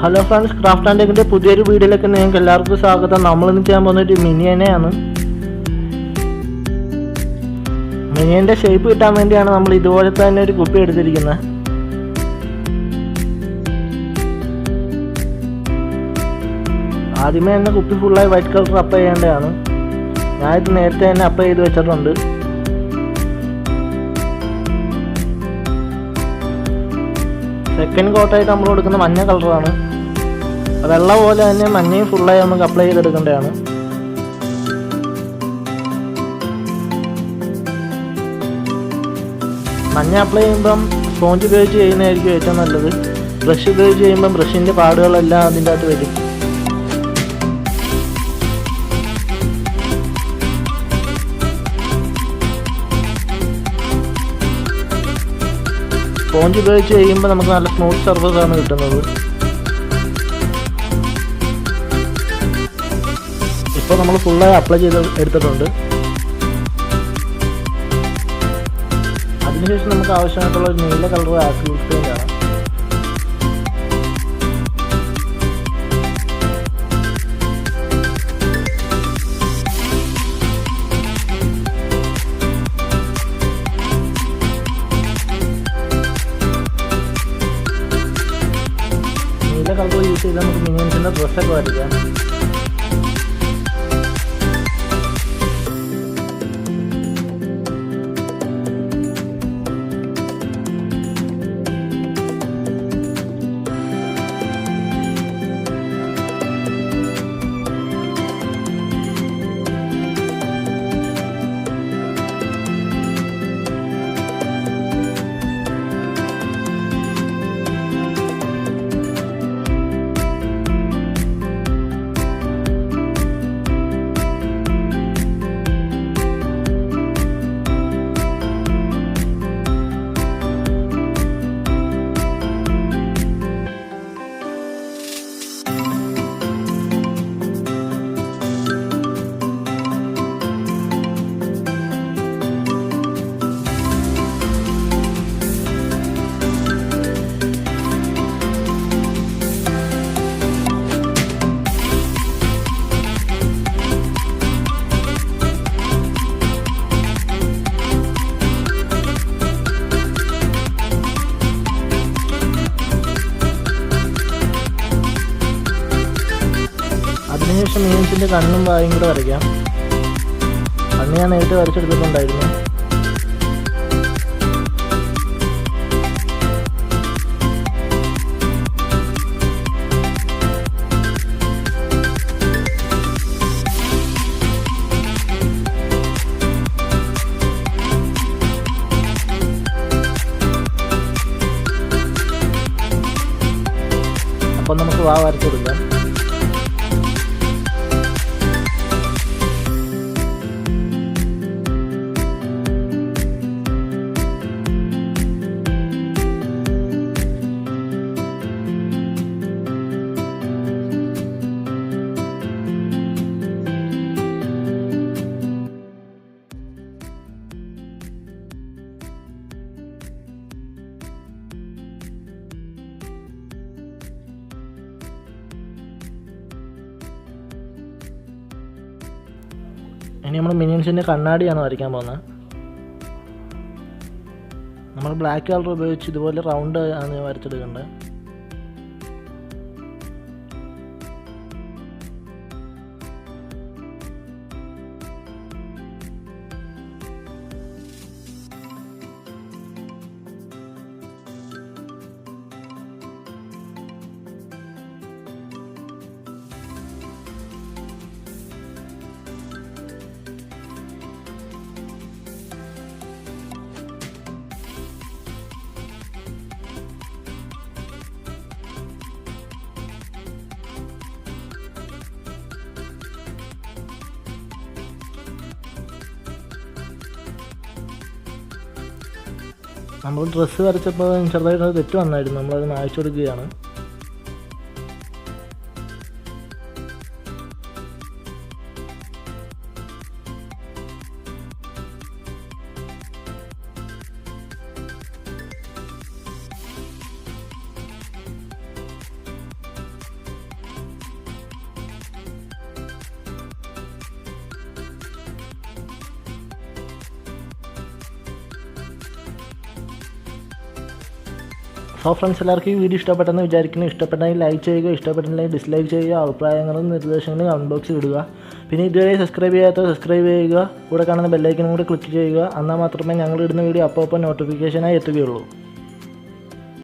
Hello friends, craft and ടെക്കിൻ്റെ പുതിയൊരു വീഡിയോയിലേക്ക് നിങ്ങൾക്ക് എല്ലാവർക്കും സ്വാഗതം. നമ്മളിന്ന് ചെയ്യാൻ പോകുന്ന ഒരു മിനിയനെയാണ്. മിനിയൻ്റെ ഷേപ്പ് കിട്ടാൻ വേണ്ടിയാണ് നമ്മൾ ഇതുപോലത്തെ തന്നെ ഒരു കുപ്പി എടുത്തിരിക്കുന്നത്. ആദ്യമേ തന്നെ കുപ്പി ഫുള്ളായി വൈറ്റ് കളർ അപ്ലൈ ചെയ്യേണ്ടതാണ്. ഞാനിത് നേരത്തെ തന്നെ അപ്ലൈ ചെയ്ത് വെച്ചിട്ടുണ്ട്. സെക്കൻഡ് കോട്ടായിട്ട് നമ്മൾ കൊടുക്കുന്ന മഞ്ഞ കളറാണ്. വെള്ള പോലെ തന്നെ മഞ്ഞയും ഫുള്ളായി നമുക്ക് അപ്ലൈ ചെയ്തെടുക്കേണ്ടതാണ്. മഞ്ഞ അപ്ലൈ ചെയ്യുമ്പം സ്പോഞ്ച് ഉപയോഗിച്ച് ചെയ്യുന്നതായിരിക്കും ഏറ്റവും നല്ലത്. ബ്രഷ് ഉപയോഗിച്ച് ചെയ്യുമ്പം ബ്രഷിൻ്റെ പാടുകളെല്ലാം അതിൻ്റെ അകത്ത് വരും. സ്പോഞ്ച് ഉപയോഗിച്ച് ചെയ്യുമ്പോൾ നമുക്ക് നല്ല സ്മൂത്ത് സർഫസ് ആണ് കിട്ടുന്നത്. ഇപ്പോൾ നമ്മൾ ഫുള്ളായി അപ്ലൈ ചെയ്ത് എടുത്തിട്ടുണ്ട്. അതിനുശേഷം നമുക്ക് ആവശ്യമായിട്ടുള്ള ഒരു നീല കളർ ആക്രിലിക് പെയിൻ്റ് ആണ്. നീല കളർ യൂസ് ചെയ്ത് നമുക്ക് മിനിയൻസിൻ്റെ ഡ്രസ്സൊക്കെ വരയ്ക്കാം. അതിനുശേഷം മീൻസിൻ്റെ കണ്ണും വായും കൂടെ വരയ്ക്കാം. കണ്ണ് ഞാൻ നേരിട്ട് വരച്ചെടുത്തിട്ടുണ്ടായിരുന്നു. അപ്പം നമുക്ക് വാ വരച്ചെടുക്കാം. ഇനി നമ്മൾ മിനിയൻസിൻ്റെ കണ്ണാടിയാണ് വരയ്ക്കാൻ പോകുന്നത്. നമ്മൾ ബ്ലാക്ക് കളർ ഉപയോഗിച്ച് ഇതുപോലെ റൗണ്ട് ആണ് വരച്ചെടുക്കേണ്ടത്. നമ്മൾ ഡ്രസ്സ് വരച്ചപ്പോൾ ചെറുതായിട്ട് തെറ്റ് വന്നായിരുന്നു. നമ്മളത് മായ്ച്ചു കൊടുക്കുകയാണ്. സോ ഫ്രണ്ട്സ്, എല്ലാവർക്കും ഈ വീഡിയോ ഇഷ്ടപ്പെട്ടെന്ന് വിചാരിക്കുന്നു. ഇഷ്ടപ്പെട്ടെങ്കിൽ ലൈക്ക് ചെയ്യുക, ഇഷ്ടപ്പെട്ടില്ലെങ്കിൽ ഡിസ്ലൈക്ക് ചെയ്യുക, അഭിപ്രായങ്ങളും നിർദ്ദേശങ്ങളും കമൻറ്റ് ബോക്സിൽ ഇടുക. പിന്നെ ഇതുവരെ സബ്സ്ക്രൈബ് ചെയ്യാത്തവർ സബ്സ്ക്രൈബ് ചെയ്യുക, കൂടെ കാണുന്ന ബെല്ലൈക്കനും കൂടി ക്ലിക്ക് ചെയ്യുക. എന്നാൽ മാത്രമേ ഞങ്ങൾ ഇടുന്ന വീഡിയോ അപ്പോൾ നോട്ടിഫിക്കേഷനായി എത്തുകയുള്ളൂ.